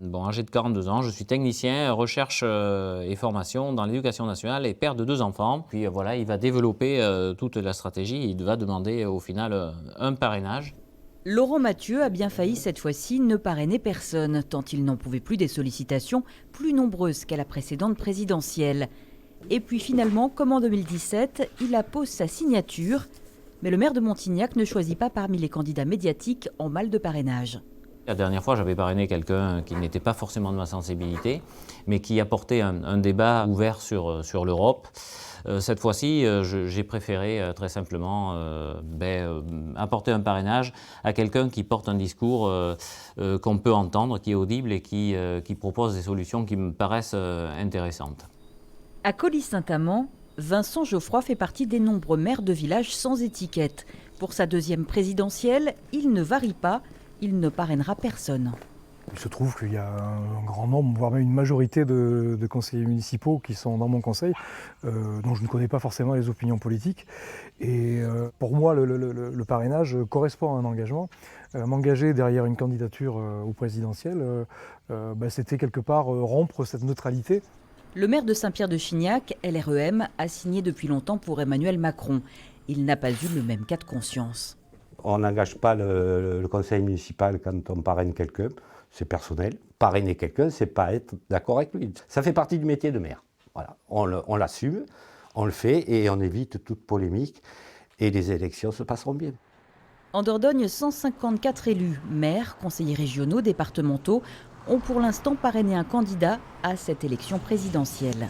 Bon, âgé de 42 ans, je suis technicien, recherche et formation dans l'éducation nationale et père de 2 enfants. Puis voilà, il va développer toute la stratégie. Il va demander au final un parrainage. Laurent Mathieu a bien failli cette fois-ci ne parrainer personne, tant il n'en pouvait plus des sollicitations plus nombreuses qu'à la précédente présidentielle. Et puis finalement, comme en 2017, il appose sa signature. Mais le maire de Montignac ne choisit pas parmi les candidats médiatiques en mal de parrainage. La dernière fois, j'avais parrainé quelqu'un qui n'était pas forcément de ma sensibilité, mais qui apportait un débat ouvert sur l'Europe. Cette fois-ci, j'ai préféré très simplement apporter un parrainage à quelqu'un qui porte un discours qu'on peut entendre, qui est audible et qui propose des solutions qui me paraissent intéressantes. À Colly-Saint-Amand, Vincent Geoffroy fait partie des nombreux maires de villages sans étiquette. Pour sa deuxième présidentielle, il ne varie pas. Il ne parrainera personne. Il se trouve qu'il y a un grand nombre, voire même une majorité de conseillers municipaux qui sont dans mon conseil, dont je ne connais pas forcément les opinions politiques. Et pour moi, le parrainage correspond à un engagement. M'engager derrière une candidature au présidentiel, c'était quelque part rompre cette neutralité. Le maire de Saint-Pierre-de-Chignac, LREM, a signé depuis longtemps pour Emmanuel Macron. Il n'a pas eu le même cas de conscience. On n'engage pas le conseil municipal quand on parraine quelqu'un, c'est personnel. Parrainer quelqu'un, c'est pas être d'accord avec lui. Ça fait partie du métier de maire. Voilà. On l'assume, on le fait et on évite toute polémique et les élections se passeront bien. En Dordogne, 154 élus, maires, conseillers régionaux, départementaux, ont pour l'instant parrainé un candidat à cette élection présidentielle.